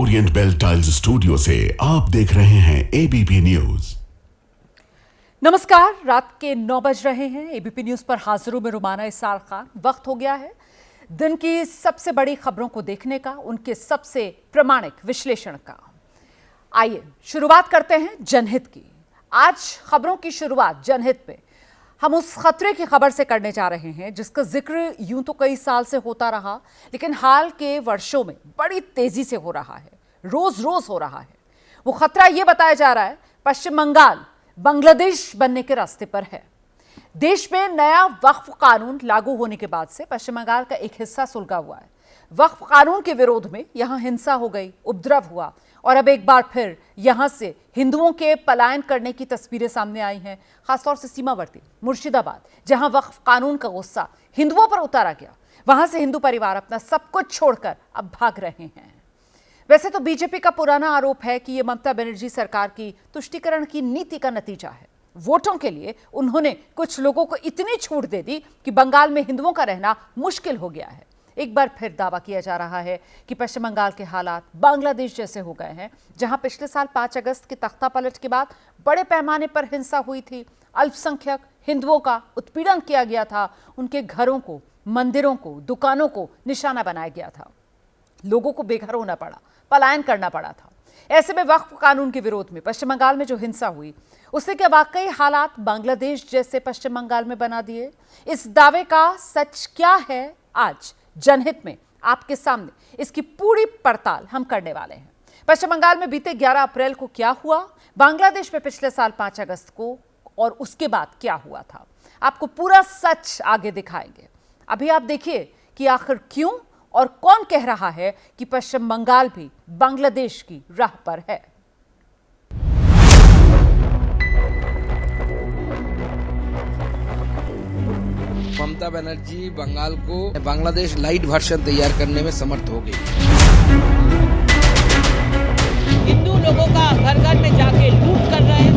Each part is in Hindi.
ओरिएंट बेल टाइल्स स्टूडियो से आप देख रहे हैं एबीपी न्यूज। नमस्कार, रात के 9 बज रहे हैं। एबीपी न्यूज पर हाजिर हूं मैं रुमाना इसार खान। वक्त हो गया है दिन की सबसे बड़ी खबरों को देखने का, उनके सबसे प्रामाणिक विश्लेषण का। आइए शुरुआत करते हैं जनहित की। आज खबरों की शुरुआत जनहित में हम उस खतरे की खबर से करने जा रहे हैं जिसका जिक्र यूं तो कई साल से होता रहा, लेकिन हाल के वर्षों में बड़ी तेजी से हो रहा है, रोज रोज हो रहा है। वो खतरा यह बताया जा रहा है पश्चिम बंगाल बांग्लादेश बनने के रास्ते पर है। देश में नया वक्फ कानून लागू होने के बाद से पश्चिम बंगाल का एक हिस्सा सुलगा हुआ है। वक्फ कानून के विरोध में यहां हिंसा हो गई, उपद्रव हुआ और अब एक बार फिर यहां से हिंदुओं के पलायन करने की तस्वीरें सामने आई हैं, खासतौर से सीमावर्ती मुर्शिदाबाद, जहां वक्फ कानून का गुस्सा हिंदुओं पर उतारा गया। वहां से हिंदू परिवार अपना सब कुछ छोड़कर अब भाग रहे हैं। वैसे तो बीजेपी का पुराना आरोप है कि यह ममता बनर्जी सरकार की तुष्टीकरण की नीति का नतीजा है। वोटों के लिए उन्होंने कुछ लोगों को इतनी छूट दे दी कि बंगाल में हिंदुओं का रहना मुश्किल हो गया है। एक बार फिर दावा किया जा रहा है कि पश्चिम बंगाल के हालात बांग्लादेश जैसे हो गए हैं, जहां पिछले साल 5 अगस्त के तख्तापलट के बाद बड़े पैमाने पर हिंसा हुई थी। अल्पसंख्यक हिंदुओं का उत्पीड़न किया गया था, उनके घरों को, मंदिरों को, दुकानों को निशाना बनाया गया था, लोगों को बेघर होना पड़ा, पलायन करना पड़ा था। ऐसे में वक्फ कानून के विरोध में पश्चिम बंगाल में जो हिंसा हुई, उससे क्या वाकई हालात बांग्लादेश जैसे पश्चिम बंगाल में बना दिए? इस दावे का सच क्या है, आज जनहित में आपके सामने इसकी पूरी पड़ताल हम करने वाले हैं। पश्चिम बंगाल में बीते 11 अप्रैल को क्या हुआ, बांग्लादेश में पिछले साल 5 अगस्त को, और उसके बाद क्या हुआ था, आपको पूरा सच आगे दिखाएंगे। अभी आप देखिए कि आखिर क्यों और कौन कह रहा है कि पश्चिम बंगाल भी बांग्लादेश की राह पर है। ममता बनर्जी बंगाल को बांग्लादेश लाइट वर्जन तैयार करने में समर्थ हो गई। हिंदू लोगों का घर घर में जाके लूट कर रहे हैं,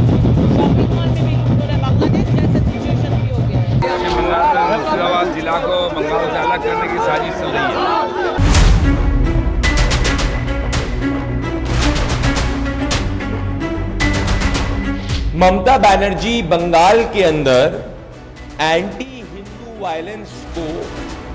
शॉपिंग मॉल में भी लूट हो रहा है। बांग्लादेश जैसे सिचुएशन भी हो गया है। पश्चिम बंगाल में मुर्शिदाबाद जिला को बंगाल से अलग करने की साजिश चल रही है। ममता बनर्जी बंगाल के अंदर एंटी हिंदू वायलेंस को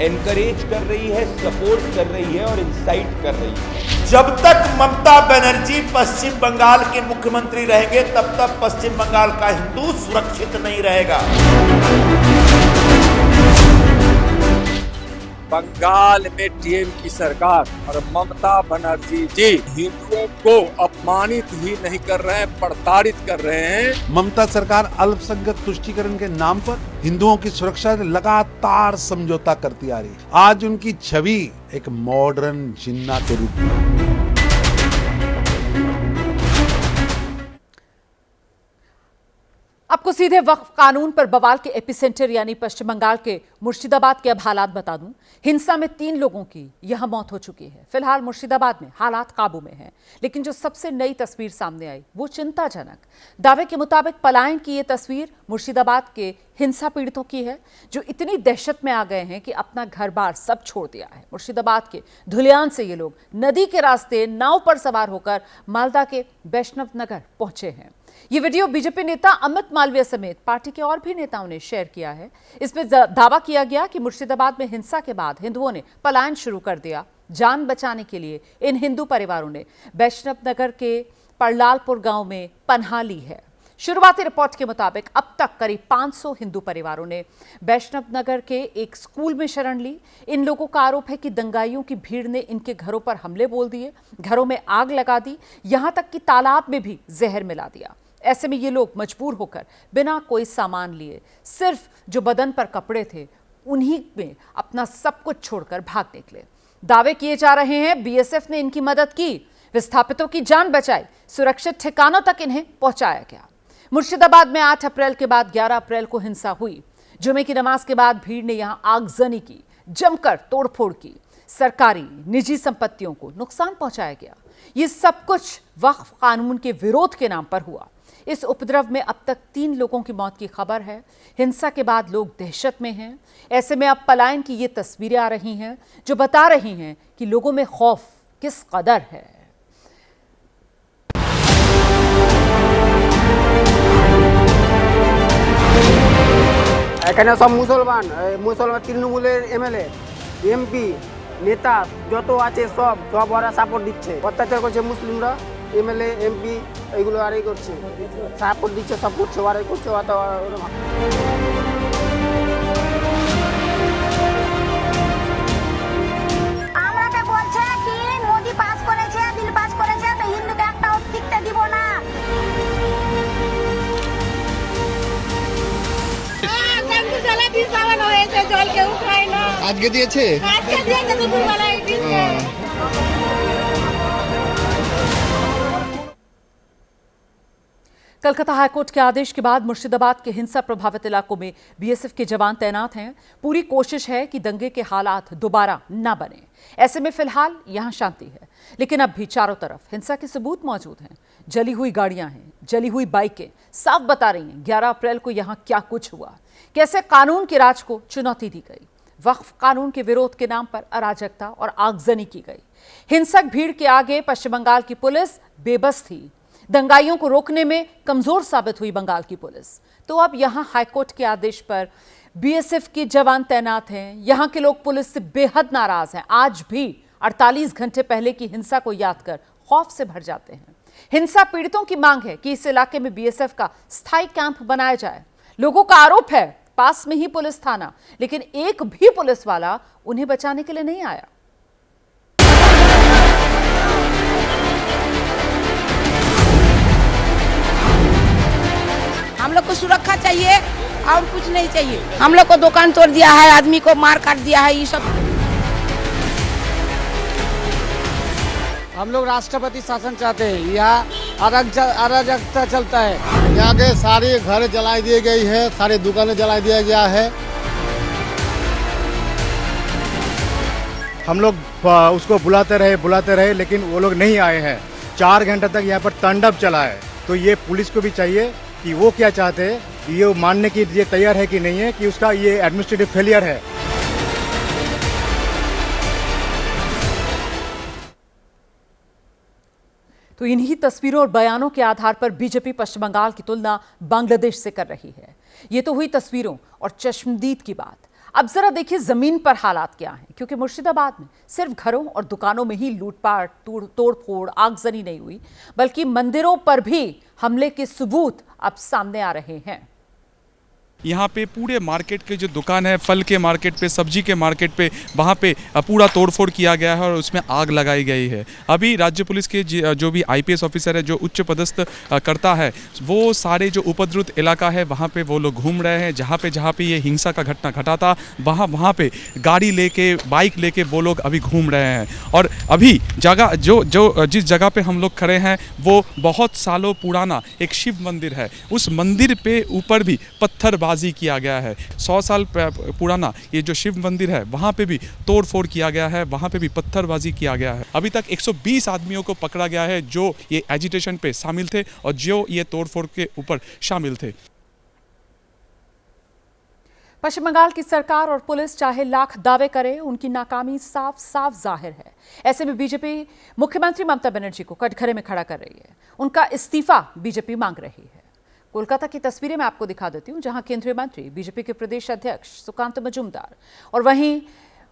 एनकरेज कर रही है, सपोर्ट कर रही है और इंसाइट कर रही है। जब तक ममता बनर्जी पश्चिम बंगाल के मुख्यमंत्री रहेंगे तब तक पश्चिम बंगाल का हिंदू सुरक्षित नहीं रहेगा। बंगाल में टीएम की सरकार और ममता बनर्जी जी हिंदुओं को अपमानित ही नहीं कर रहे हैं, प्रताड़ित कर रहे हैं। ममता सरकार अल्पसंख्यक तुष्टीकरण के नाम पर हिंदुओं की सुरक्षा से लगातार समझौता करती आ रही है। आज उनकी छवि एक मॉडर्न जिन्ना के रूप में। आपको सीधे वक्फ कानून पर बवाल के एपिसेंटर यानी पश्चिम बंगाल के मुर्शिदाबाद के अब हालात बता दूं। हिंसा में 3 लोगों की यहां मौत हो चुकी है। फिलहाल मुर्शिदाबाद में हालात काबू में हैं, लेकिन जो सबसे नई तस्वीर सामने आई वो चिंताजनक। दावे के मुताबिक पलायन की ये तस्वीर मुर्शिदाबाद के हिंसा पीड़ितों की है, जो इतनी दहशत में आ गए हैं कि अपना घर बार सब छोड़ दिया है। मुर्शिदाबाद के धुलियान से ये लोग नदी के रास्ते नाव पर सवार होकर मालदा के वैष्णव नगर पहुंचे हैं। ये वीडियो बीजेपी नेता अमित मालवीय समेत पार्टी के और भी नेताओं ने शेयर किया है। इसमें दावा किया गया कि मुर्शिदाबाद में हिंसा के बाद हिंदुओं ने पलायन शुरू कर दिया। जान बचाने के लिए इन हिंदू परिवारों ने वैष्णव नगर के परलालपुर गांव में पनाह ली है। शुरुआती रिपोर्ट के मुताबिक अब तक करीब 500 हिंदू परिवारों ने वैष्णव नगर के एक स्कूल में शरण ली। इन लोगों का आरोप है कि दंगाइयों की भीड़ ने इनके घरों पर हमले बोल दिए, घरों में आग लगा दी, यहां तक कि तालाब में भी जहर मिला दिया। ऐसे में ये लोग मजबूर होकर बिना कोई सामान लिए, सिर्फ जो बदन पर कपड़े थे उन्हीं में अपना सब कुछ छोड़कर भाग निकले। दावे किए जा रहे हैं बीएसएफ ने इनकी मदद की, विस्थापितों की जान बचाई, सुरक्षित ठिकानों तक इन्हें पहुंचाया गया। मुर्शिदाबाद में 8 अप्रैल के बाद 11 अप्रैल को हिंसा हुई। जुमे की नमाज के बाद भीड़ ने यहां आगजनी की, जमकर तोड़फोड़ की, सरकारी निजी संपत्तियों को नुकसान पहुंचाया गया। ये सब कुछ वक्फ कानून के विरोध के नाम पर हुआ। इस उपद्रव में अब तक 3 लोगों की मौत की खबर है। हिंसा के बाद लोग दहशत में हैं। ऐसे में अब पलायन की ये तस्वीरें आ रही हैं जो बता रही हैं कि लोगों में खौफ किस कदर है। এখানে সব মুসলমান তৃণমূলের এমএলএ এমপি নেতা যত আছে সব ওরা সাপোর্ট দিচ্ছে, অত্যাচার করছে মুসলিমরা, এমএলএ এমপি এইগুলো আরই করছে, সাপোর্ট দিচ্ছে, সব করছে, ওরাই করছে। আমাকে বলছে কি মোদি পাস করেছে, বিল পাস করেছে, তো হিন্দুকে একটাও টিকতে দিব না। আজকে দিয়েছে कलकत्ता हाईकोर्ट के आदेश के बाद मुर्शिदाबाद के हिंसा प्रभावित इलाकों में बीएसएफ के जवान तैनात हैं। पूरी कोशिश है कि दंगे के हालात दोबारा न बने। ऐसे में फिलहाल यहां शांति है, लेकिन अब भी चारों तरफ हिंसा के सबूत मौजूद हैं। जली हुई गाड़ियां हैं, जली हुई बाइकें साफ बता रही हैं 11 अप्रैल को यहां क्या कुछ हुआ, कैसे कानून के राज को चुनौती दी गई, वक्फ कानून के विरोध के नाम पर अराजकता और आगजनी की गई। हिंसक भीड़ के आगे पश्चिम बंगाल की पुलिस बेबस थी। दंगाइयों को रोकने में कमजोर साबित हुई बंगाल की पुलिस। तो अब यहां हाईकोर्ट के आदेश पर बीएसएफ के जवान तैनात हैं। यहां के लोग पुलिस से बेहद नाराज हैं। आज भी 48 घंटे पहले की हिंसा को याद कर खौफ से भर जाते हैं। हिंसा पीड़ितों की मांग है कि इस इलाके में बीएसएफ का स्थायी कैंप बनाया जाए। लोगों का आरोप है पास में ही पुलिस थाना, लेकिन एक भी पुलिस वाला उन्हें बचाने के लिए नहीं आया। हम लोग को सुरक्षा चाहिए और कुछ नहीं चाहिए। हम लोग को दुकान तोड़ दिया है, आदमी को मार काट दिया है, ये सब। हम लोग राष्ट्रपति शासन चाहते हैं, यहाँ अराजकता चलता है। यहाँ के सारे घर जला दिए गई है, सारे दुकानें जला दिया गया है। हम लोग उसको बुलाते रहे लेकिन वो लोग नहीं आए हैं। 4 घंटे तक यहाँ पर तांडव चला है। तो ये पुलिस को भी चाहिए कि वो क्या चाहते हैं, ये मानने की ये तैयार है कि नहीं है कि उसका ये एडमिनिस्ट्रेटिव फेलियर है। तो इन्हीं तस्वीरों और बयानों के आधार पर बीजेपी पश्चिम बंगाल की तुलना बांग्लादेश से कर रही है। ये तो हुई तस्वीरों और चश्मदीद की बात। अब जरा देखिए जमीन पर हालात क्या हैं, क्योंकि मुर्शिदाबाद में सिर्फ घरों और दुकानों में ही लूटपाट, तोड़फोड़, आगजनी नहीं हुई, बल्कि मंदिरों पर भी हमले के सबूत अब सामने आ रहे हैं। यहाँ पे पूरे मार्केट के जो दुकान है, फल के मार्केट पे, सब्जी के मार्केट पे, वहाँ पे पूरा तोड़फोड़ किया गया है और उसमें आग लगाई गई है। अभी राज्य पुलिस के जो भी आईपीएस ऑफिसर है, जो उच्च पदस्थ करता है, वो सारे जो उपद्रुत इलाका है वहाँ पे वो लोग घूम रहे हैं। जहाँ पे ये हिंसा का घटना घटा था वहाँ पे गाड़ी लेके, बाइक लेके वो लोग अभी घूम रहे हैं। और अभी जगह जिस जगह पे हम लोग खड़े हैं वो बहुत सालों पुराना एक शिव मंदिर है। उस मंदिर पे ऊपर भी पत्थरबाजी किया गया है। 100 साल पुराना ये जो शिव मंदिर है वहाँ पे भी तोड़फोड़ किया गया है, वहाँ पे भी पत्थरबाजी किया गया है। अभी तक 120 आदमियों को पकड़ा गया है जो ये एजिटेशन पे शामिल थे और जो ये तोड़फोड़ के ऊपर शामिल थे। पश्चिम बंगाल की सरकार और पुलिस चाहे लाख दावे करे, उनकी नाकामी साफ साफ जाहिर है। ऐसे में बीजेपी मुख्यमंत्री ममता बनर्जी को कटघरे में खड़ा कर रही है। उनका इस्तीफा बीजेपी मांग रही है। कोलकाता की तस्वीरें मैं आपको दिखा देती हूं, जहां केंद्रीय मंत्री बीजेपी के प्रदेश अध्यक्ष सुकांत मजूमदार और वहीं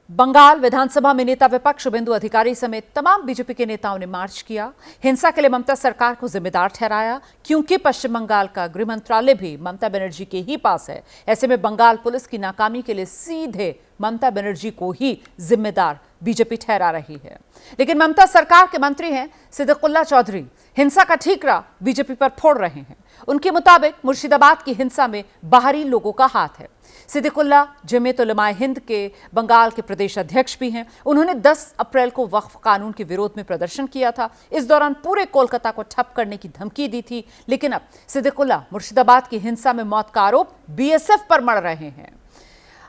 बंगाल विधानसभा में नेता विपक्ष शुभेंदु अधिकारी समेत तमाम बीजेपी के नेताओं ने मार्च किया। हिंसा के लिए ममता सरकार को जिम्मेदार ठहराया, क्योंकि पश्चिम बंगाल का गृह मंत्रालय भी ममता बनर्जी के ही पास है। ऐसे में बंगाल पुलिस की नाकामी के लिए सीधे ममता बनर्जी को ही जिम्मेदार बीजेपी ठहरा रही है। लेकिन ममता सरकार के मंत्री हैं सिद्दीकुल्ला चौधरी हिंसा का ठीकरा बीजेपी पर फोड़ रहे हैं। उनके मुताबिक मुर्शिदाबाद की हिंसा में बाहरी लोगों का हाथ है। सिद्दीकुल्ला जमीयत-उलमा-ए-हिंद के बंगाल के प्रदेश अध्यक्ष भी हैं। उन्होंने 10 अप्रैल को वक्फ कानून के विरोध में प्रदर्शन किया था। इस दौरान पूरे कोलकाता को ठप करने की धमकी दी थी। लेकिन अब सिद्दीकुल्ला मुर्शिदाबाद की हिंसा में मौत का आरोप बीएसएफ पर मढ़ रहे हैं।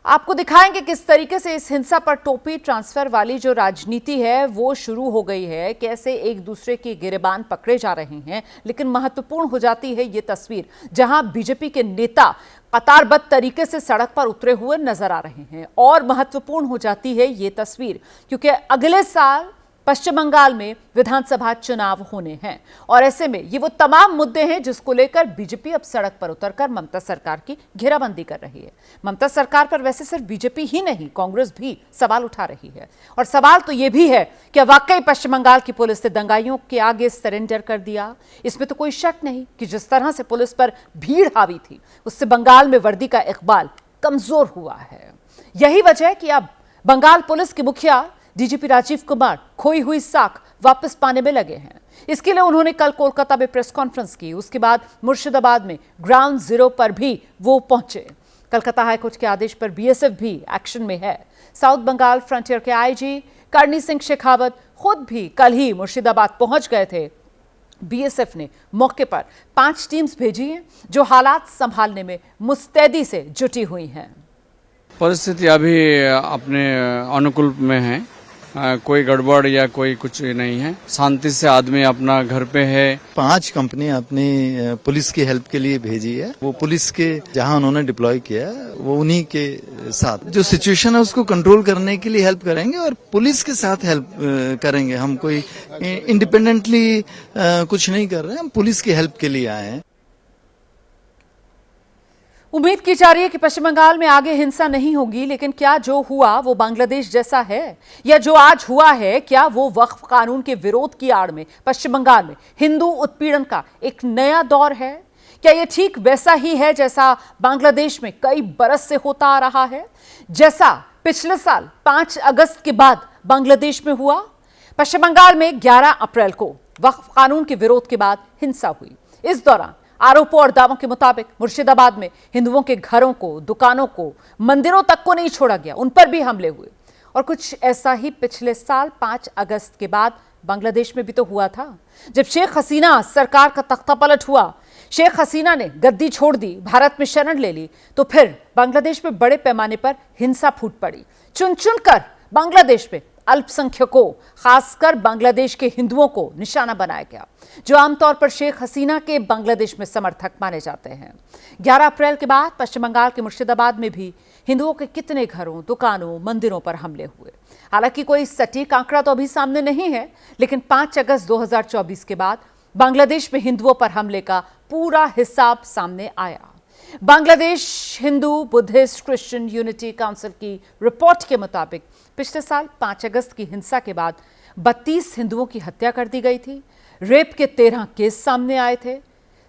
आपको दिखाएंगे किस तरीके से इस हिंसा पर टोपी ट्रांसफर वाली जो राजनीति है वो शुरू हो गई है, कैसे एक दूसरे के गिरेबान पकड़े जा रहे हैं। लेकिन महत्वपूर्ण हो जाती है ये तस्वीर, जहां बीजेपी के नेता कतारबद्ध तरीके से सड़क पर उतरे हुए नजर आ रहे हैं। और महत्वपूर्ण हो जाती है ये तस्वीर क्योंकि अगले साल पश्चिम बंगाल में विधानसभा चुनाव होने हैं और ऐसे में ये वो तमाम मुद्दे हैं जिसको लेकर बीजेपी अब सड़क पर उतरकर ममता सरकार की घेराबंदी कर रही है। ममता सरकार पर वैसे सिर्फ बीजेपी ही नहीं, कांग्रेस भी सवाल उठा रही है और सवाल तो ये भी है कि वाकई पश्चिम बंगाल की पुलिस ने दंगाइयों के आगे सरेंडर कर दिया। इसमें तो कोई शक नहीं कि जिस तरह से पुलिस पर भीड़ हावी थी उससे बंगाल में वर्दी का इकबाल कमजोर हुआ है। यही वजह है कि अब बंगाल पुलिस के मुखिया डीजीपी राजीव कुमार खोई हुई साख वापस पाने में लगे हैं। इसके लिए उन्होंने कल कोलकाता में प्रेस कॉन्फ्रेंस की, उसके बाद मुर्शिदाबाद में ग्राउंड जीरो पर भी वो पहुंचे। कलकत्ता हाईकोर्ट के आदेश पर बीएसएफ भी एक्शन में है। साउथ बंगाल फ्रंटियर के आईजी करणी सिंह शेखावत खुद भी कल ही मुर्शिदाबाद पहुंच गए थे। बीएसएफ ने मौके पर 5 टीम्स भेजी हैं जो हालात संभालने में मुस्तैदी से जुटी हुई हैं। परिस्थिति अभी अपने अनुकूल में है, कोई गड़बड़ या कोई कुछ नहीं है, शांति से आदमी अपना घर पे है। 5 कंपनी अपनी पुलिस की हेल्प के लिए भेजी है। वो पुलिस के जहां उन्होंने डिप्लॉय किया वो उन्हीं के साथ जो सिचुएशन है उसको कंट्रोल करने के लिए हेल्प करेंगे और पुलिस के साथ हेल्प करेंगे। हम कोई इंडिपेंडेंटली कुछ नहीं कर रहे हैं, हम पुलिस की हेल्प के लिए आए हैं। उम्मीद की जा रही है कि पश्चिम बंगाल में आगे हिंसा नहीं होगी, लेकिन क्या जो हुआ वो बांग्लादेश जैसा है या जो आज हुआ है क्या वो वक्फ कानून के विरोध की आड़ में पश्चिम बंगाल में हिंदू उत्पीड़न का एक नया दौर है? क्या ये ठीक वैसा ही है जैसा बांग्लादेश में कई बरस से होता आ रहा है, जैसा पिछले साल 5 अगस्त के बाद बांग्लादेश में हुआ? पश्चिम बंगाल में 11 अप्रैल को वक्फ कानून के विरोध के बाद हिंसा हुई। इस दौरान आरोपों और दावों के मुताबिक मुर्शिदाबाद में हिंदुओं के घरों को, दुकानों को, मंदिरों तक को नहीं छोड़ा गया, उन पर भी हमले हुए। और कुछ ऐसा ही पिछले साल 5 अगस्त के बाद बांग्लादेश में भी तो हुआ था, जब शेख हसीना सरकार का तख्ता पलट हुआ। शेख हसीना ने गद्दी छोड़ दी, भारत में शरण ले ली, तो फिर बांग्लादेश में बड़े पैमाने पर हिंसा फूट पड़ी। चुन चुन कर बांग्लादेश में अल्पसंख्यकों, खासकर बांग्लादेश के हिंदुओं को निशाना बनाया गया, जो आमतौर पर शेख हसीना के बांग्लादेश में समर्थक माने जाते हैं। 11 अप्रैल के बाद पश्चिम बंगाल के मुर्शिदाबाद में भी हिंदुओं के कितने घरों, दुकानों, मंदिरों पर हमले हुए। हालांकि कोई सटीक आंकड़ा तो अभी सामने नहीं है, लेकिन 5 अगस्त 2024 के बाद बांग्लादेश में हिंदुओं पर हमले का पूरा हिसाब सामने आया। Bangladesh Hindu Buddhist Christian unity council की रिपोर्ट के मुताबिक पिछले साल 5 अगस्त की हिंसा के बाद 32 हिंदुओं की हत्या कर दी गई थी। रेप के 13 केस सामने आए थे।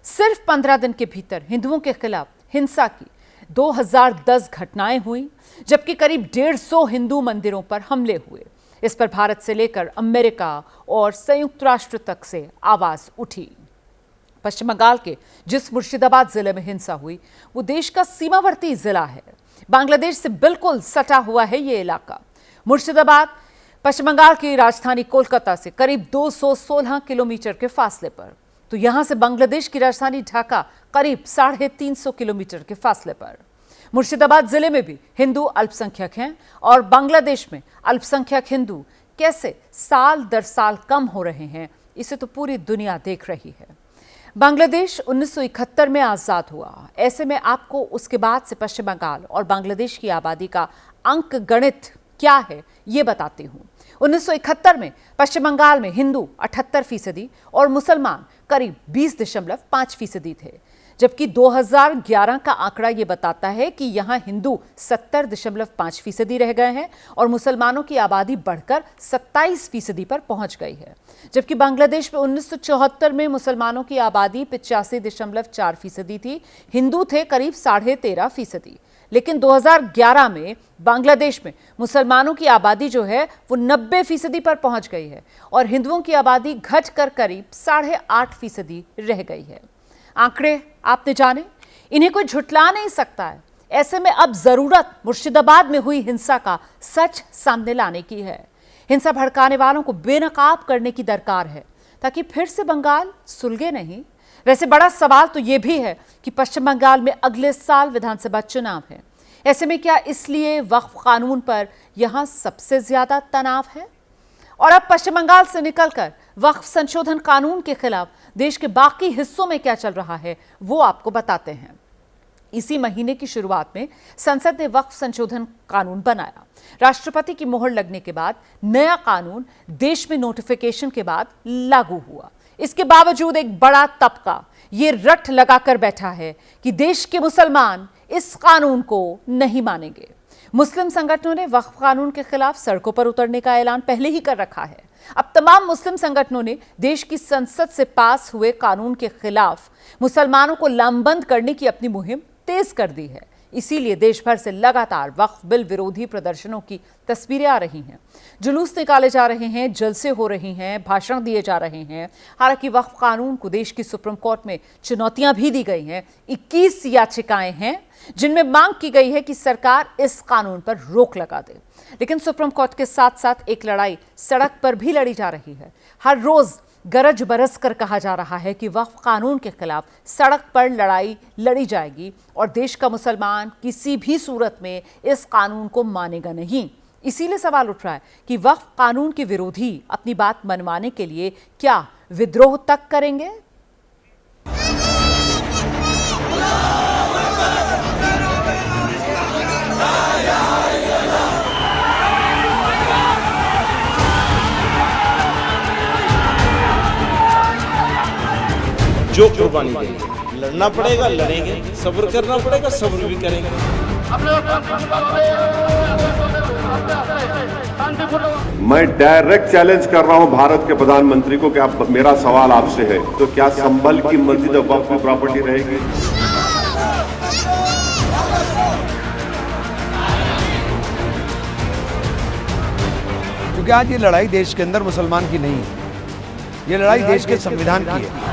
सिर्फ 15 दिन के भीतर हिंदुओं के खिलाफ हिंसा की 2010 घटनाएं हुई, जबकि करीब 150 हिंदू मंदिरों पर हमले हुए। इस पर भारत से लेकर अमेरिका और संयुक्त राष्ट्र तक से आवाज उठी। पश्चिम बंगाल के जिस मुर्शिदाबाद जिले में हिंसा हुई वो देश का सीमावर्ती जिला है। बांग्लादेश से बिल्कुल सटा हुआ है ये इलाका। मुर्शिदाबाद पश्चिम बंगाल की राजधानी कोलकाता से करीब 216 किलोमीटर के फासले पर, तो यहां से बांग्लादेश की राजधानी ढाका करीब 350 किलोमीटर के फासले पर। मुर्शिदाबाद जिले में भी हिंदू अल्पसंख्यक हैं और बांग्लादेश में अल्पसंख्यक हिंदू कैसे साल दर साल कम हो रहे हैं, इसे तो पूरी दुनिया देख रही है। बांग्लादेश 1971 में आज़ाद हुआ। ऐसे में आपको उसके बाद से पश्चिम बंगाल और बांग्लादेश की आबादी का अंक गणित क्या है ये बताती हूँ। 1971 में पश्चिम बंगाल में हिंदू 78% और मुसलमान करीब 20.5% थे, जबकि 2011 का आंकड़ा ये बताता है कि यहाँ हिंदू 70.5% रह गए हैं और मुसलमानों की आबादी बढ़कर 27% पर पहुंच गई है। जबकि बांग्लादेश में 1974 में मुसलमानों की आबादी 85.4% थी, हिंदू थे करीब 13.5%। लेकिन 2011 में बांग्लादेश में मुसलमानों की आबादी जो है वो 90% पर पहुंच गई है और हिंदुओं की आबादी घटकर करीब 8.5% रह गई है। आंकड़े आपने जाने, इन्हें कोई झुटला नहीं सकता है। ऐसे में अब जरूरत मुर्शिदाबाद में हुई हिंसा का सच सामने लाने की है। हिंसा भड़काने वालों को बेनकाब करने की दरकार है ताकि फिर से बंगाल सुलगे नहीं। वैसे बड़ा सवाल तो यह भी है कि पश्चिम बंगाल में अगले साल विधानसभा चुनाव है। ऐसे में क्या इसलिए वक्फ कानून पर यहां सबसे ज्यादा तनाव है? और अब पश्चिम बंगाल से निकलकर वक्फ संशोधन कानून के खिलाफ देश के बाकी हिस्सों में क्या चल रहा है वो आपको बताते हैं। इसी महीने की शुरुआत में संसद ने वक्फ संशोधन कानून बनाया। राष्ट्रपति की मोहर लगने के बाद नया कानून देश में नोटिफिकेशन के बाद लागू हुआ। इसके बावजूद एक बड़ा तबका ये रट लगाकर बैठा है कि देश के मुसलमान इस कानून को नहीं मानेंगे। मुस्लिम संगठनों ने वक्फ कानून के खिलाफ सड़कों पर उतरने का ऐलान पहले ही कर रखा है। अब तमाम मुस्लिम संगठनों ने देश की संसद से पास हुए कानून के खिलाफ मुसलमानों को लामबंद करने की अपनी मुहिम तेज कर दी है। इसीलिए देश भर से लगातार वक्फ बिल विरोधी प्रदर्शनों की तस्वीरें आ रही हैं। जुलूस निकाले जा रहे हैं, जलसे हो रही हैं, भाषण दिए जा रहे हैं। हालांकि वक्फ कानून को देश की सुप्रीम कोर्ट में चुनौतियां भी दी गई हैं। 21 याचिकाएं हैं जिनमें मांग की गई है कि सरकार इस कानून पर रोक लगा दे। लेकिन सुप्रीम कोर्ट के साथ साथ एक लड़ाई सड़क पर भी लड़ी जा रही है। हर रोज गरज बरस कर कहा जा रहा है कि वक्फ कानून के खिलाफ सड़क पर लड़ाई लड़ी जाएगी और देश का मुसलमान किसी भी सूरत में इस कानून को मानेगा नहीं। इसीलिए सवाल उठ रहा है कि वक्फ कानून के विरोधी अपनी बात मनवाने के लिए क्या विद्रोह तक करेंगे? जो कुर्बानी देंगे, लड़ना पड़ेगा लड़ेंगे, सब्र करना पड़ेगा सब्र भी करेंगे। मैं डायरेक्ट चैलेंज कर रहा हूं भारत के प्रधानमंत्री को कि आप, मेरा सवाल आपसे है, तो क्या संभल की मस्जिद वक्फ की प्रॉपर्टी रहेगी? क्योंकि आज ये लड़ाई देश के अंदर मुसलमान की नहीं है, ये लड़ाई देश के संविधान की है।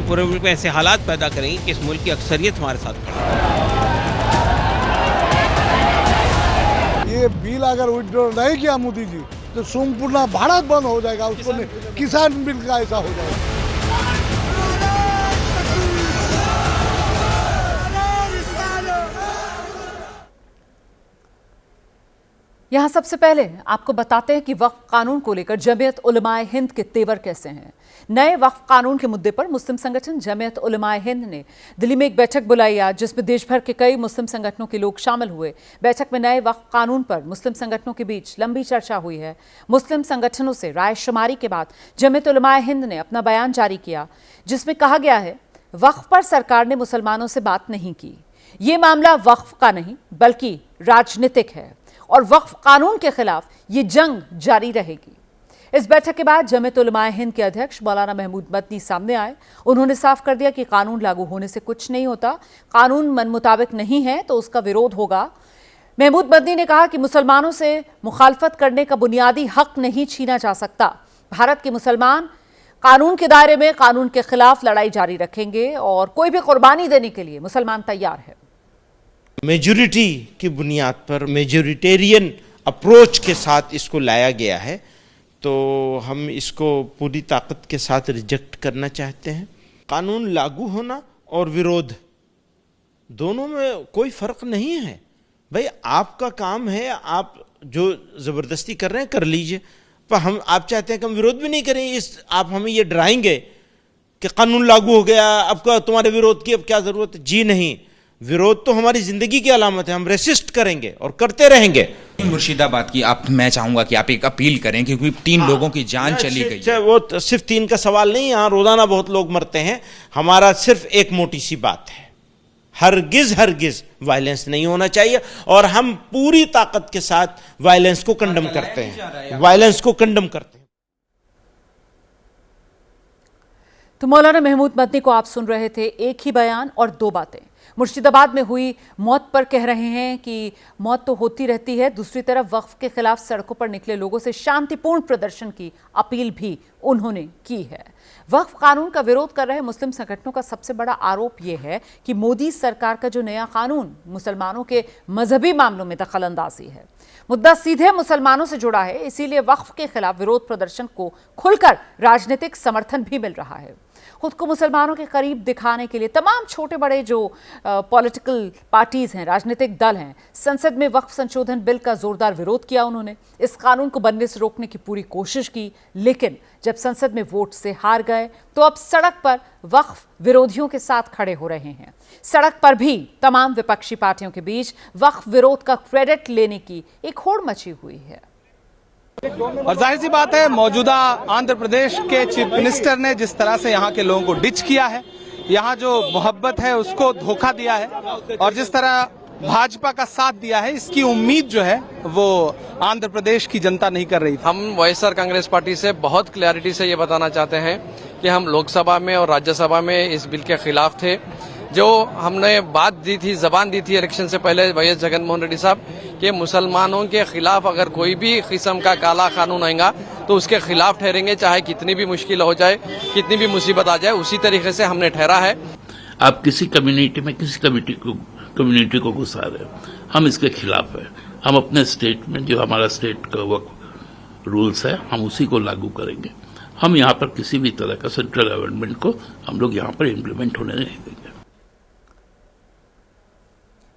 पूरे मुल्क में ऐसे हालात पैदा करेंगे कि इस मुल्क की अक्सरियत हमारे साथ खड़ी है। ये बिल अगर विड्रॉ नहीं किया मोदी जी तो संपूर्ण भारत बंद हो जाएगा, उसको किसान बिल का ऐसा हो जाएगा। यहां सबसे पहले आपको बताते हैं कि वक्फ कानून को लेकर जमीयत उलमाए हिंद के तेवर कैसे हैं। नए वक्फ कानून के मुद्दे पर मुस्लिम संगठन जमीयत उलमाए हिंद ने दिल्ली में एक बैठक बुलाई आज, जिसमें देश भर के कई मुस्लिम संगठनों के लोग शामिल हुए। बैठक में नए वक्फ कानून पर मुस्लिम संगठनों के बीच लंबी चर्चा हुई है। मुस्लिम संगठनों से राय शुमारी के बाद जमीयत उलमाए हिंद ने अपना बयान जारी किया, जिसमें कहा गया है वक्फ पर सरकार ने मुसलमानों से बात नहीं की। ये मामला वक्फ का नहीं बल्कि राजनीतिक है और वक्फ कानून के खिलाफ ये जंग जारी रहेगी। इस बैठक के बाद जमीयत उलमाए हिंद के अध्यक्ष मौलाना महमूद मदनी सामने आए। उन्होंने साफ कर दिया कि कानून लागू होने से कुछ नहीं होता, कानून मन मुताबिक नहीं है तो उसका विरोध होगा। महमूद मदनी ने कहा कि मुसलमानों से मुखालफत करने का बुनियादी हक नहीं छीना जा सकता। भारत के मुसलमान कानून के दायरे में कानून के खिलाफ लड़ाई जारी रखेंगे और कोई भी कुर्बानी देने के लिए मुसलमान तैयार है। मेजॉरिटी की बुनियाद पर मेजॉरिटेरियन अप्रोच के साथ इसको लाया गया है, तो हम इसको पूरी ताकत के साथ रिजेक्ट करना चाहते हैं। कानून लागू होना और विरोध दोनों में कोई फर्क नहीं है। भाई आपका काम है, आप जो ज़बरदस्ती कर रहे हैं कर लीजिए, पर हम आप चाहते हैं कि हम विरोध भी नहीं करें। इस आप हमें ये डराएंगे कि कानून लागू हो गया, अब तुम्हारे विरोध की अब क्या ज़रूरत है? जी नहीं, विरोध तो हमारी जिंदगी की अलामत है, हम रेसिस्ट करेंगे और करते रहेंगे। मुर्शिदाबाद की मैं चाहूंगा कि आप एक अपील करें, क्योंकि 3 लोगों की जान चली गई है। वो सिर्फ 3 का सवाल नहीं, यहाँ रोजाना बहुत लोग मरते हैं। हमारा सिर्फ एक मोटी सी बात है, हरगिज वायलेंस नहीं होना चाहिए और हम पूरी ताकत के साथ वायलेंस को कंडम करते हैं, वायलेंस को कंडम करते हैं। तो मौलाना महमूद मदनी को आप सुन रहे थे, एक ही बयान और 2 बातें। मुर्शिदाबाद में हुई मौत पर कह रहे हैं कि मौत तो होती रहती है, दूसरी तरफ वक्फ के खिलाफ सड़कों पर निकले लोगों से शांतिपूर्ण प्रदर्शन की अपील भी उन्होंने की है। वक्फ कानून का विरोध कर रहे मुस्लिम संगठनों का सबसे बड़ा आरोप यह है कि मोदी सरकार का जो नया कानून मुसलमानों के मजहबी मामलों में दखलंदाजी है। मुद्दा सीधे मुसलमानों से जुड़ा है, इसीलिए वक्फ के खिलाफ विरोध प्रदर्शन को खुलकर राजनीतिक समर्थन भी मिल रहा है। खुद को मुसलमानों के करीब दिखाने के लिए तमाम छोटे बड़े जो पॉलिटिकल पार्टीज हैं, राजनीतिक दल हैं, संसद में वक्फ संशोधन बिल का जोरदार विरोध किया। उन्होंने इस कानून को बनने से रोकने की पूरी कोशिश की, लेकिन जब संसद में वोट से हार गए तो अब सड़क पर वक्फ विरोधियों के साथ खड़े हो रहे हैं। सड़क पर भी तमाम विपक्षी पार्टियों के बीच वक्फ विरोध का क्रेडिट लेने की एक होड़ मची हुई है। और जाहिर सी बात है, मौजूदा आंध्र प्रदेश के चीफ मिनिस्टर ने जिस तरह से यहाँ के लोगों को डिच किया है, यहाँ जो मोहब्बत है उसको धोखा दिया है, और जिस तरह भाजपा का साथ दिया है, इसकी उम्मीद जो है वो आंध्र प्रदेश की जनता नहीं कर रही। हम वाईएसआर कांग्रेस पार्टी से बहुत क्लैरिटी से ये बताना चाहते हैं कि हम लोकसभा में और राज्यसभा में इस बिल के खिलाफ थे। जो हमने बात दी थी, जबान दी थी इलेक्शन से पहले वाईएस जगनमोहन रेड्डी साहब कि मुसलमानों के खिलाफ अगर कोई भी किस्म का काला कानून आएगा तो उसके खिलाफ ठहरेंगे, चाहे कितनी भी मुश्किल हो जाए, कितनी भी मुसीबत आ जाए। उसी तरीके से हमने ठहरा है। आप किसी कम्युनिटी में किसी कम्युनिटी को घुसा रहे हो, हम इसके खिलाफ है। हम अपने स्टेट में जो हमारा स्टेट का वक्फ रूल्स है, हम उसी को लागू करेंगे। हम यहाँ पर किसी भी तरह का सेंट्रल गवर्नमेंट को हम लोग यहाँ पर इम्प्लीमेंट होने नहीं देंगे।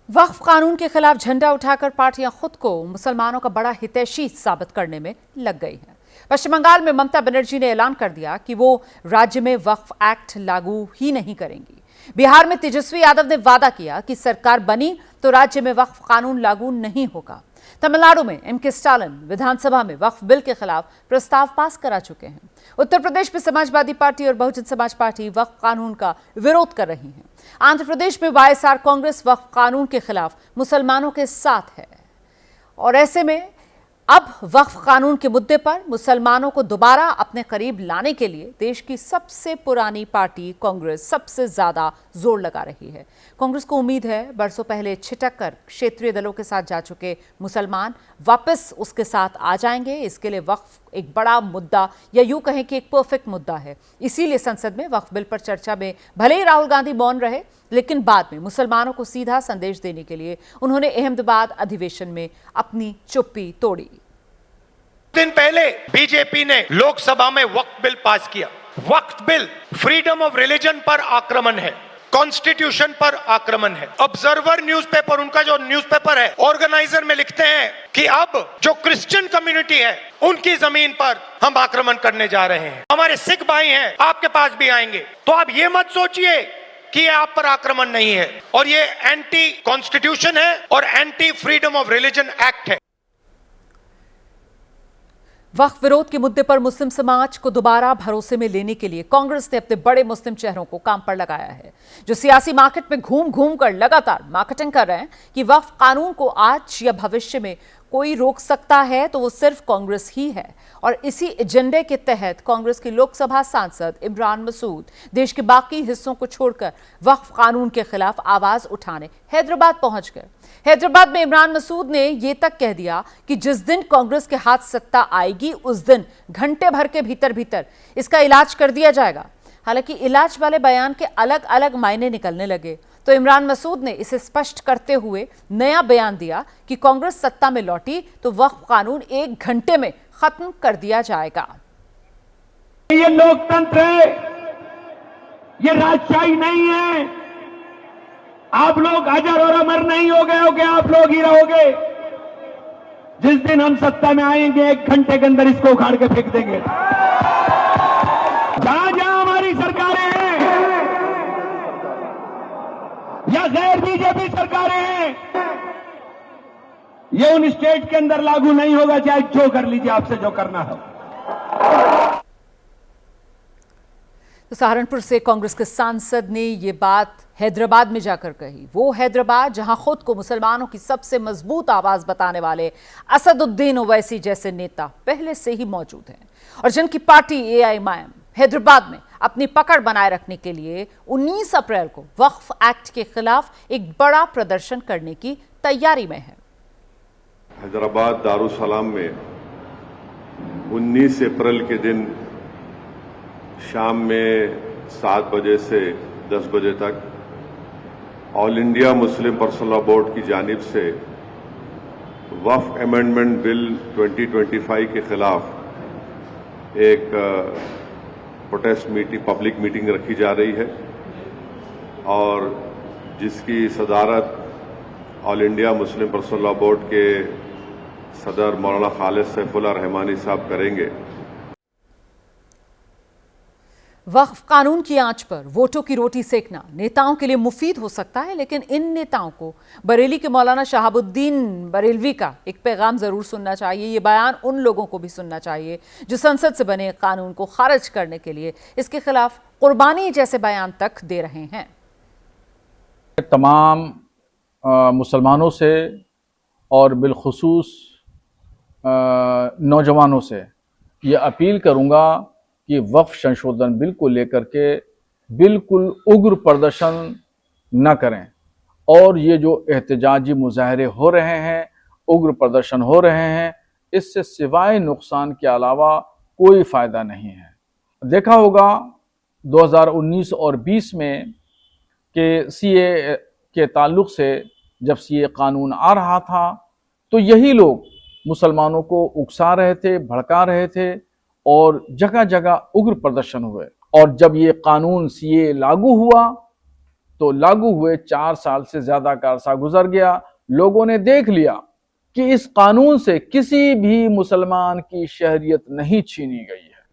वक्फ कानून के खिलाफ झंडा उठाकर पार्टियां खुद को मुसलमानों का बड़ा हितैषी साबित करने में लग गई हैं। पश्चिम बंगाल में ममता बनर्जी ने ऐलान कर दिया कि वो राज्य में वक्फ एक्ट लागू ही नहीं करेंगी। बिहार में तेजस्वी यादव ने वादा किया कि सरकार बनी तो राज्य में वक्फ कानून लागू नहीं होगा। तमिलनाडु में एमके स्टालिन विधानसभा में वक्फ बिल के खिलाफ प्रस्ताव पास करा चुके हैं। उत्तर प्रदेश में समाजवादी पार्टी और बहुजन समाज पार्टी वक्फ कानून का विरोध कर रही हैं। आंध्र प्रदेश में वाईएसआर कांग्रेस वक्फ कानून के खिलाफ मुसलमानों के साथ है। और ऐसे में अब वक्फ कानून के मुद्दे पर मुसलमानों को दोबारा अपने करीब लाने के लिए देश की सबसे पुरानी पार्टी कांग्रेस सबसे ज्यादा जोर लगा रही है। कांग्रेस को उम्मीद है बरसों पहले छिटक कर क्षेत्रीय दलों के साथ जा चुके मुसलमान वापस उसके साथ आ जाएंगे। इसके लिए वक्फ एक बड़ा मुद्दा, या यूं कहें कि एक परफेक्ट मुद्दा है। इसीलिए संसद में वक्फ बिल पर चर्चा में भले ही राहुल गांधी मौन रहे, लेकिन बाद में मुसलमानों को सीधा संदेश देने के लिए उन्होंने अहमदाबाद अधिवेशन में अपनी चुप्पी तोड़ी। दिन पहले बीजेपी ने लोकसभा में वक्फ बिल पास किया। वक्फ बिल फ्रीडम ऑफ रिलीजन पर आक्रमण है, कॉन्स्टिट्यूशन पर आक्रमण है। ऑब्जर्वर न्यूज़पेपर, उनका जो न्यूज़पेपर है, ऑर्गेनाइजर में लिखते हैं कि अब जो क्रिश्चियन कम्युनिटी है उनकी जमीन पर हम आक्रमण करने जा रहे हैं। हमारे सिख भाई हैं, आपके पास भी आएंगे। तो आप ये मत सोचिए कि ये आप पर आक्रमण नहीं है, और ये एंटी कॉन्स्टिट्यूशन है और anti freedom of religion act है। वक्फ विरोध के मुद्दे पर मुस्लिम समाज को दोबारा भरोसे में लेने के लिए कांग्रेस ने अपने बड़े मुस्लिम चेहरों को काम पर लगाया है, जो सियासी मार्केट में घूम घूम कर लगातार मार्केटिंग कर रहे हैं कि वक्फ कानून को आज या भविष्य में कोई रोक सकता है तो वो सिर्फ कांग्रेस ही है। और इसी एजेंडे के तहत कांग्रेस के लोकसभा सांसद इमरान मसूद देश के बाकी हिस्सों को छोड़कर वक्फ कानून के खिलाफ आवाज उठाने हैदराबाद पहुंच गए। हैदराबाद में इमरान मसूद ने यह तक कह दिया कि जिस दिन कांग्रेस के हाथ सत्ता आएगी उस दिन घंटे भर के भीतर भीतर इसका इलाज कर दिया जाएगा। हालांकि इलाज वाले बयान के अलग अलग मायने निकलने लगे, तो इमरान मसूद ने इसे स्पष्ट करते हुए नया बयान दिया कि कांग्रेस सत्ता में लौटी तो वक्फ कानून 1 घंटे में खत्म कर दिया जाएगा। ये लोकतंत्र है, ये राजशाही नहीं है। आप लोग अजर और अमर नहीं हो गए होगे, आप लोग ही रहोगे। जिस दिन हम सत्ता में आएंगे 1 घंटे के अंदर इसको उखाड़ के फेंक देंगे। जहां जहां हमारी सरकारें हैं या गैर बीजेपी सरकारें हैं, ये उन स्टेट के अंदर लागू नहीं होगा, चाहे जो कर लीजिए, आपसे जो करना हो। तो सहारनपुर से कांग्रेस के सांसद ने ये बात हैदराबाद में जाकर कही। वो हैदराबाद जहां खुद को मुसलमानों की सबसे मजबूत आवाज बताने वाले असदुद्दीन ओवैसी जैसे नेता पहले से ही मौजूद हैं, और जिनकी पार्टी एआईएमआईएम हैदराबाद में अपनी पकड़ बनाए रखने के लिए 19 अप्रैल को वक्फ एक्ट के खिलाफ एक बड़ा प्रदर्शन करने की तैयारी में है। हैदराबाद दारुसलाम में 19 अप्रैल के दिन शाम में 7 बजे से 10 बजे तक all India Muslim personal law board की जानिब से वक्फ अमेंडमेंट बिल 2025 के खिलाफ एक प्रोटेस्ट मीटिंग, पब्लिक मीटिंग रखी जा रही है और जिसकी सदारत all India Muslim personal law board के सदर मौलाना खालिद सैफुल्लाह रहमानी साहब करेंगे। वक्फ कानून की आंच पर वोटों की रोटी सेकना नेताओं के लिए मुफीद हो सकता है, लेकिन इन नेताओं को बरेली के मौलाना शहाबुद्दीन बरेलवी का एक पैगाम जरूर सुनना चाहिए। ये बयान उन लोगों को भी सुनना चाहिए जो संसद से बने कानून को खारिज करने के लिए इसके खिलाफ कुर्बानी जैसे बयान तक दे रहे हैं। तमाम मुसलमानों से और बिलखुसूस नौजवानों से ये अपील करूंगा कि वक्फ संशोधन बिल को लेकर के बिल्कुल उग्र प्रदर्शन न करें और ये जो एहतजाजी मुजाहरे हो रहे हैं, उग्र प्रदर्शन हो रहे हैं, इससे सिवाय नुकसान के अलावा कोई फ़ायदा नहीं है। देखा होगा 2019 और 20 में के सीए के ताल्लुक़ से जब सीए कानून आ रहा था तो यही लोग मुसलमानों को उकसा रहे थे, भड़का रहे थे और जगह जगह उग्र प्रदर्शन हुए। और जब ये कानून सीए लागू हुआ तो लागू हुए 4 साल से ज्यादा का अरसा गुजर गया। लोगों ने देख लिया कि इस कानून से किसी भी मुसलमान की शहरियत नहीं छीनी गई है।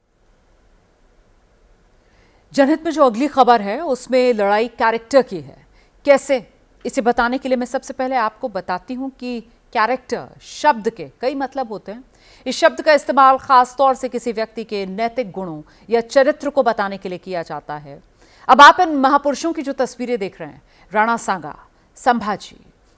जनहित में जो अगली खबर है उसमें लड़ाई कैरेक्टर की है। कैसे, इसे बताने के लिए मैं सबसे पहले आपको बताती हूं कि कैरेक्टर शब्द के कई मतलब होते हैं। इस शब्द का इस्तेमाल खास तौर से किसी व्यक्ति के नैतिक गुणों या चरित्र को बताने के लिए किया जाता है। अब आप इन महापुरुषों की जो तस्वीरें देख रहे हैं, राणा सांगा, संभाजी,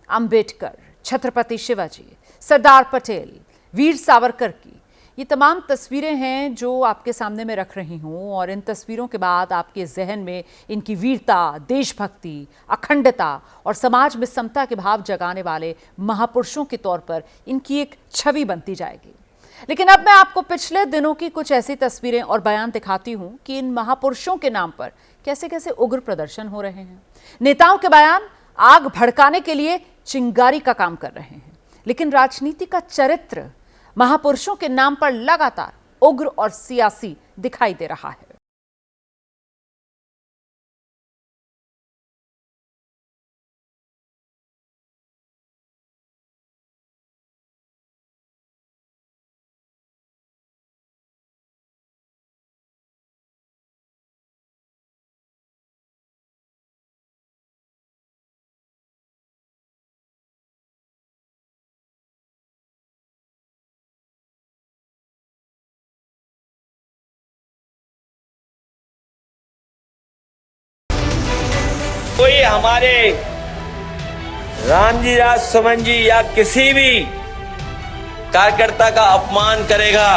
अंबेडकर, छत्रपति शिवाजी, सरदार पटेल, वीर सावरकर की, ये तमाम तस्वीरें हैं जो आपके सामने मैं रख रही हूँ। और इन तस्वीरों के बाद आपके जहन में इनकी वीरता, देशभक्ति, अखंडता और समाज में समता के भाव जगाने वाले महापुरुषों के तौर पर इनकी एक छवि बनती जाएगी। लेकिन अब मैं आपको पिछले दिनों की कुछ ऐसी तस्वीरें और बयान दिखाती हूँ कि इन महापुरुषों के नाम पर कैसे कैसे उग्र प्रदर्शन हो रहे हैं। नेताओं के बयान आग भड़काने के लिए चिंगारी का काम कर रहे हैं, लेकिन राजनीति का चरित्र महापुरुषों के नाम पर लगातार उग्र और सियासी दिखाई दे रहा है। कोई हमारे रामजी राज सुमन जी या किसी भी कार्यकर्ता का अपमान करेगा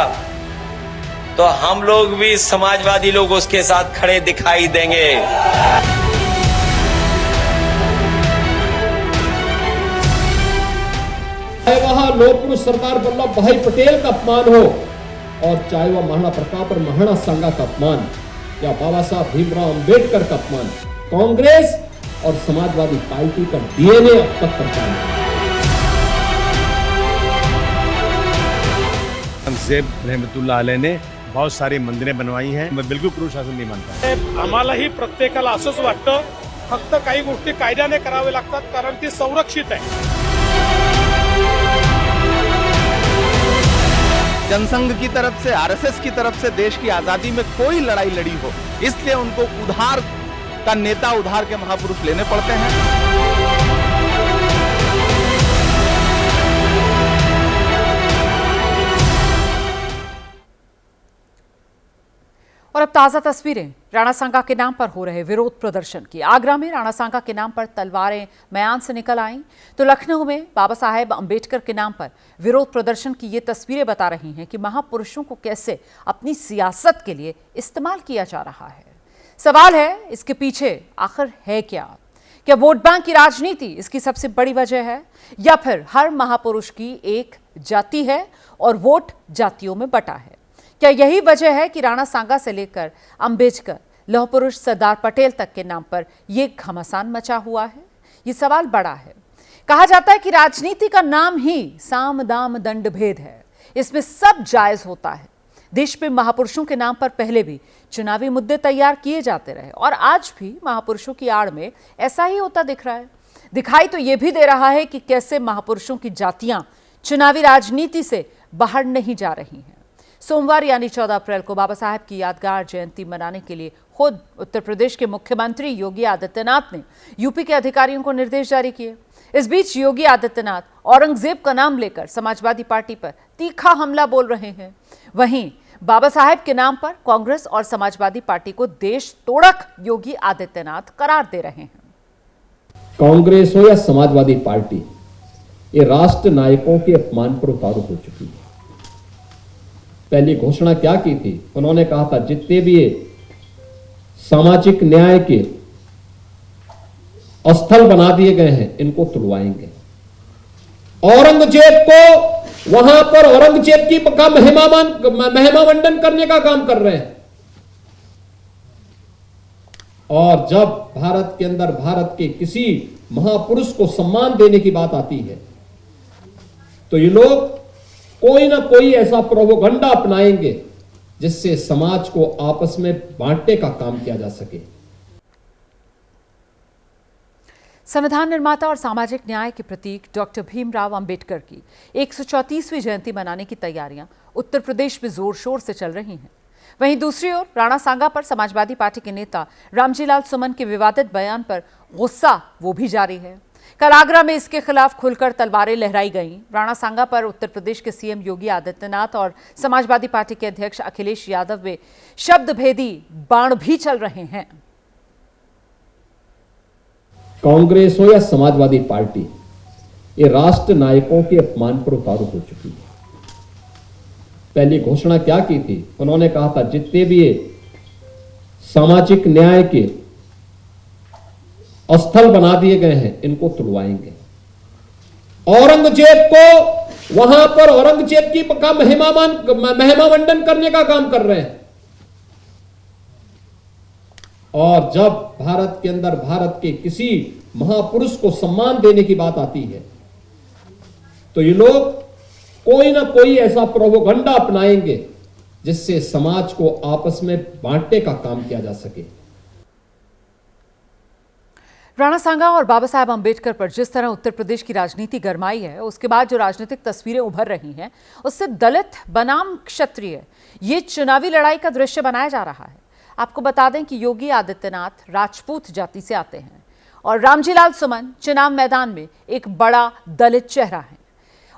तो हम लोग भी समाजवादी लोग उसके साथ खड़े दिखाई देंगे। चाहे वहां लोह पुरुष सरदार वल्लभ भाई पटेल का अपमान हो और चाहे वह महाराणा प्रताप और महाराणा सांगा का अपमान या बाबा साहब भीमराव अंबेडकर का अपमान, कांग्रेस और समाजवादी पार्टी का डीएनए अब तक करता है। जेब रहमतुल्लाह अलैह ने बहुत सारी मंदिरें बनवाई हैं। मैं बिल्कुल कुशासन नहीं मानता। आम्हालाही प्रत्येकाला असंच वाटतं, फक्त काही गोष्टी कायद्याने करावे लागतात कारण ती संरक्षित आहे। जनसंघ की तरफ से, आरएसएस की तरफ से देश की आजादी में कोई लड़ाई लड़ी हो, इसलिए उनको उधार का नेता, उधार के महापुरुष लेने पड़ते हैं। और अब ताजा तस्वीरें राणा सांगा के नाम पर हो रहे विरोध प्रदर्शन की। आगरा में राणा सांगा के नाम पर तलवारें म्यान से निकल आईं, तो लखनऊ में बाबा साहेब अंबेडकर के नाम पर विरोध प्रदर्शन की ये तस्वीरें बता रही हैं कि महापुरुषों को कैसे अपनी सियासत के लिए इस्तेमाल किया जा रहा है। सवाल है, इसके पीछे आखिर है क्या? क्या वोट बैंक की राजनीति इसकी सबसे बड़ी वजह है, या फिर हर महापुरुष की एक जाति है और वोट जातियों में बटा है? क्या यही वजह है कि राणा सांगा से लेकर अंबेडकर, लौह पुरुष सरदार पटेल तक के नाम पर यह घमासान मचा हुआ है? ये सवाल बड़ा है। कहा जाता है कि राजनीति का नाम ही साम दाम दंड भेद है। इसमें सब जायज होता है। देश में महापुरुषों के नाम पर पहले भी चुनावी मुद्दे तैयार किए जाते रहे और आज भी महापुरुषों की आड़ में ऐसा ही होता दिख रहा है। दिखाई तो यह भी दे रहा है कि कैसे महापुरुषों की जातियां चुनावी राजनीति से बाहर नहीं जा रही हैं। सोमवार यानी 14 अप्रैल को बाबा साहेब की यादगार जयंती मनाने के लिए खुद उत्तर प्रदेश के मुख्यमंत्री योगी आदित्यनाथ ने यूपी के अधिकारियों को निर्देश जारी किए। इस बीच योगी आदित्यनाथ औरंगजेब का नाम लेकर समाजवादी पार्टी पर तीखा हमला बोल रहे हैं। वहीं बाबा साहेब के नाम पर कांग्रेस और समाजवादी पार्टी को देश तोड़क योगी आदित्यनाथ करार दे रहे हैं। कांग्रेस हो या समाजवादी पार्टी, ये राष्ट्र नायकों के अपमान पर उतारू हो चुकी है। पहली घोषणा क्या की थी? उन्होंने कहा था जितने भी सामाजिक न्याय के स्थल बना दिए गए हैं इनको तुड़वाएंगे। औरंगजेब को वहां पर औरंगजेब की का महिमा मंडन करने का काम कर रहे हैं। और जब भारत के अंदर भारत के किसी महापुरुष को सम्मान देने की बात आती है तो ये लोग कोई ना कोई ऐसा प्रोपोगंडा अपनाएंगे जिससे समाज को आपस में बांटने का काम किया जा सके। संविधान निर्माता और सामाजिक न्याय के प्रतीक डॉक्टर भीमराव अंबेडकर की 134वीं जयंती मनाने की तैयारियां उत्तर प्रदेश में जोर शोर से चल रही हैं। वहीं दूसरी ओर राणा सांगा पर समाजवादी पार्टी के नेता रामजीलाल सुमन के विवादित बयान पर गुस्सा वो भी जारी है। कल आगरा में इसके खिलाफ खुलकर तलवारें लहराई गईं। राणा सांगा पर उत्तर प्रदेश के सीएम योगी आदित्यनाथ और समाजवादी पार्टी के अध्यक्ष अखिलेश यादव में शब्दभेदी बाण भी चल रहे हैं। कांग्रेस हो या समाजवादी पार्टी, ये राष्ट्र नायकों के अपमान पर उतारू हो चुकी है। पहली घोषणा क्या की थी? उन्होंने कहा था जितने भी सामाजिक न्याय के स्थल बना दिए गए हैं इनको तुड़वाएंगे। औरंगजेब को वहां पर औरंगजेब की का महिमा मंडन करने का काम कर रहे हैं। और जब भारत के अंदर भारत के किसी महापुरुष को सम्मान देने की बात आती है तो ये लोग कोई ना कोई ऐसा प्रोपोगंडा अपनाएंगे जिससे समाज को आपस में बांटने का काम किया जा सके। राणा सांगा और बाबा साहेब अंबेडकर पर जिस तरह उत्तर प्रदेश की राजनीति गरमाई है, उसके बाद जो राजनीतिक तस्वीरें उभर रही हैं उससे दलित बनाम क्षत्रिय ये चुनावी लड़ाई का दृश्य बनाया जा रहा है। आपको बता दें कि योगी आदित्यनाथ राजपूत जाति से आते हैं और रामजीलाल सुमन चुनाव मैदान में एक बड़ा दलित चेहरा है।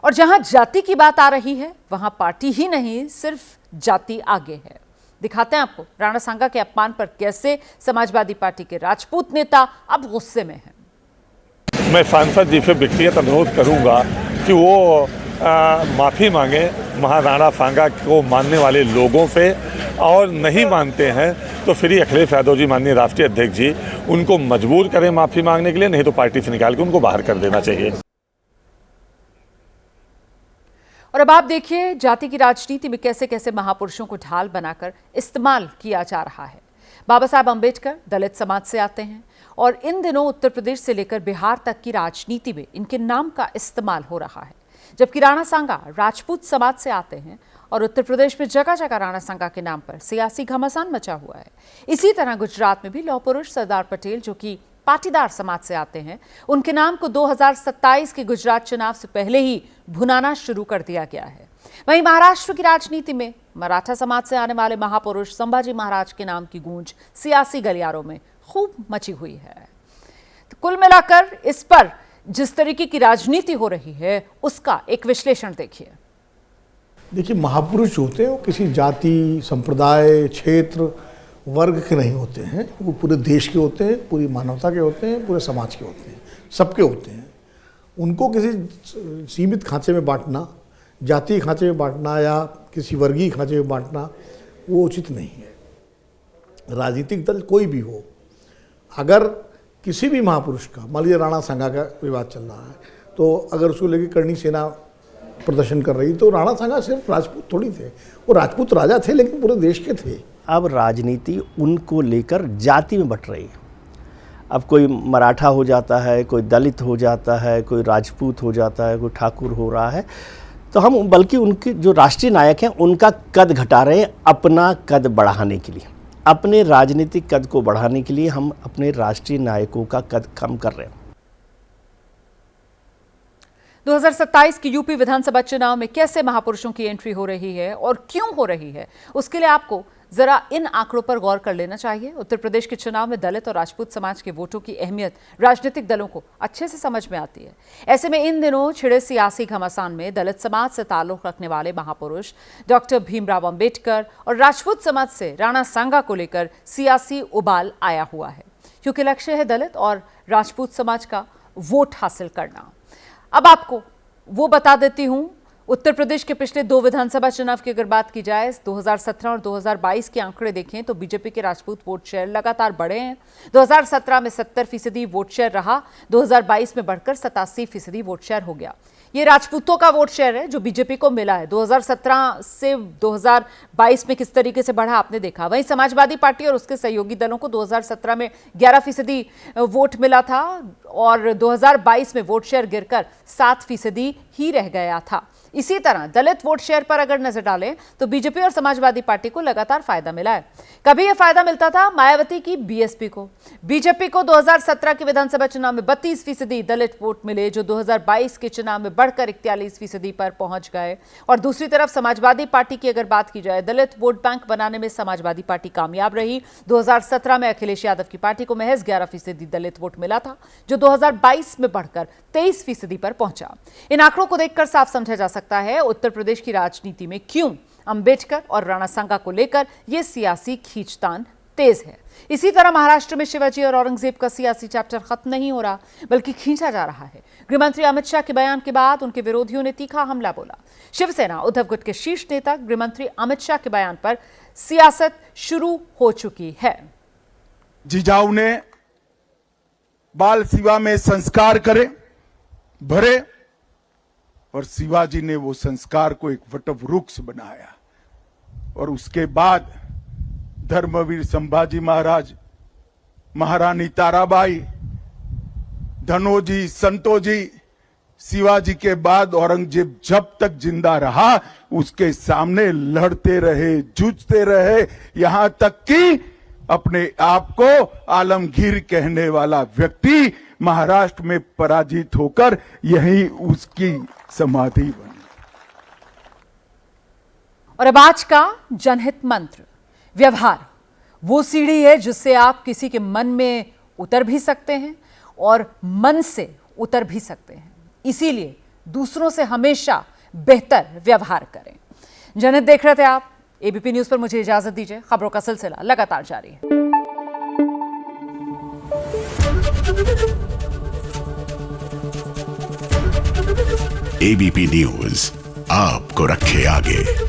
और जहां जाति की बात आ रही है वहां पार्टी ही नहीं सिर्फ जाति आगे है। दिखाते हैं आपको राणा सांगा के अपमान पर कैसे समाजवादी पार्टी के राजपूत नेता अब गुस्से में हैं। मैं सांसद जी से व्यक्तिगत अनुरोध करूंगा कि वो माफी मांगे महाराणा सांगा को मानने वाले लोगों से, और नहीं मानते हैं तो श्री अखिलेश यादव जी माननीय राष्ट्रीय अध्यक्ष जी उनको मजबूर करें माफी मांगने के लिए, नहीं तो पार्टी से निकाल के उनको बाहर कर देना चाहिए। और अब आप देखिए जाति की राजनीति में कैसे कैसे महापुरुषों को ढाल बनाकर इस्तेमाल किया जा रहा है। बाबा साहब अंबेडकर दलित समाज से आते हैं और इन दिनों उत्तर प्रदेश से लेकर बिहार तक की राजनीति में इनके नाम का इस्तेमाल हो रहा है, जबकि राणा सांगा राजपूत समाज से आते हैं और उत्तर प्रदेश में जगह जगह राणा सांगा के नाम पर सियासी घमासान मचा हुआ है। इसी तरह गुजरात में भी लौह पुरुष सरदार पटेल जो कि पाटीदार समाज से आते हैं, उनके नाम को 2027 के गुजरात चुनाव से पहले ही भुनाना शुरू कर दिया गया है। वहीं महाराष्ट्र की राजनीति में मराठा समाज से आने वाले महापुरुष संभाजी महाराज के नाम की गूंज सियासी गलियारों में खूब मची हुई है। तो कुल मिलाकर इस पर जिस तरीके की राजनीति हो रही है उसका एक विश्लेषण देखिए। देखिए, महापुरुष होते हैं वो किसी जाति, संप्रदाय, क्षेत्र, वर्ग के नहीं होते हैं। वो पूरे देश के होते हैं, पूरी मानवता के होते हैं, पूरे समाज के होते हैं, सबके होते हैं। उनको किसी सीमित खांचे में बांटना, जातीय खांचे में बांटना या किसी वर्गीय खांचे में बांटना वो उचित नहीं है। राजनीतिक दल कोई भी हो, अगर किसी भी महापुरुष का, मान लीजिए राणा सांगा का विवाद चल रहा है, तो अगर उसको लेकर करणी सेना प्रदर्शन कर रही, तो राणा सांगा सिर्फ राजपूत थोड़ी थे, वो राजपूत राजा थे लेकिन पूरे देश के थे। अब राजनीति उनको लेकर जाति में बट रही है। अब कोई मराठा हो जाता है, कोई दलित हो जाता है, कोई राजपूत हो जाता है, कोई ठाकुर हो रहा है, तो हम बल्कि उनके जो राष्ट्रीय नायक हैं उनका कद घटा रहे हैं अपना कद बढ़ाने के लिए। अपने राजनीतिक कद को बढ़ाने के लिए हम अपने राष्ट्रीय नायकों का कद कम कर रहे हैं। 2027 की यूपी विधानसभा चुनाव में कैसे महापुरुषों की एंट्री हो रही है और क्यों हो रही है, उसके लिए आपको जरा इन आंकड़ों पर गौर कर लेना चाहिए। उत्तर प्रदेश के चुनाव में दलित और राजपूत समाज के वोटों की अहमियत राजनीतिक दलों को अच्छे से समझ में आती है। ऐसे में इन दिनों छिड़े सियासी घमासान में दलित समाज से ताल्लुक रखने वाले महापुरुष डॉक्टर भीमराव अंबेडकर और राजपूत समाज से राणा सांगा को लेकर सियासी उबाल आया हुआ है, क्योंकि लक्ष्य है दलित और राजपूत समाज का वोट हासिल करना। अब आपको वो बता देती हूं, उत्तर प्रदेश के पिछले 2 विधानसभा चुनाव की अगर बात की जाए, 2017 और 2022 के आंकड़े देखें तो बीजेपी के राजपूत वोट शेयर लगातार बढ़े हैं। 2017 में 70% वोट शेयर रहा, 2022 में बढ़कर 87% वोट शेयर हो गया। ये राजपूतों का वोट शेयर है जो बीजेपी को मिला है। 2017 से 2022 में किस तरीके से बढ़ा आपने देखा। वहीं समाजवादी पार्टी और उसके सहयोगी दलों को 2017 में 11% वोट मिला था और 2022 में वोट शेयर गिरकर 7% ही रह गया था। इसी तरह दलित वोट शेयर पर अगर नजर डालें तो बीजेपी और समाजवादी पार्टी को लगातार फायदा मिला है। कभी यह फायदा मिलता था मायावती की बीएसपी को। बीजेपी को 2017 के विधानसभा चुनाव में 32% दलित वोट मिले, जो 2022 के चुनाव में बढ़कर 41% पर पहुंच गए। और दूसरी तरफ समाजवादी पार्टी की अगर बात की जाए, दलित वोट बैंक बनाने में समाजवादी पार्टी कामयाब रही। 2017 में अखिलेश यादव की पार्टी को महज 11% दलित वोट मिला था, जो 2022 में बढ़कर 23% पर पहुंचा। इन आंकड़ों को देखकर साफ समझा जा सकता है उत्तर प्रदेश की राजनीति में क्यों अंबेडकर और राणा सांगा को लेकर यह सियासी खींचतान तेज है। इसी तरह महाराष्ट्र में शिवाजी और औरंगजेब का सियासी चैप्टर खत्म नहीं हो रहा, बल्कि खींचा जा रहा है। गृहमंत्री अमित शाह के बयान के बाद उनके विरोधियों ने तीखा हमला बोला। शिवसेना उद्धव गुट के शीर्ष नेता गृहमंत्री अमित शाह के बयान पर सियासत शुरू हो चुकी है। जिजाऊ ने बाल सेवा में संस्कार भरे और शिवाजी ने वो संस्कार को एक वटवृक्ष बनाया। और उसके बाद धर्मवीर संभाजी महाराज, महारानी ताराबाई, धनोजी, संतोजी, शिवाजी के बाद औरंगजेब जब तक जिंदा रहा उसके सामने लड़ते रहे, जूझते रहे, यहां तक कि अपने आप को आलमगीर कहने वाला व्यक्ति महाराष्ट्र में पराजित होकर यही उसकी समाधि बनी। और अब आज का जनहित मंत्र, व्यवहार वो सीढ़ी है जिससे आप किसी के मन में उतर भी सकते हैं और मन से उतर भी सकते हैं। इसीलिए दूसरों से हमेशा बेहतर व्यवहार करें। जनहित देख रहे थे आप एबीपी न्यूज पर। मुझे इजाजत दीजिए, खबरों का सिलसिला लगातार जारी है। एबीपी न्यूज आपको रखे आगे।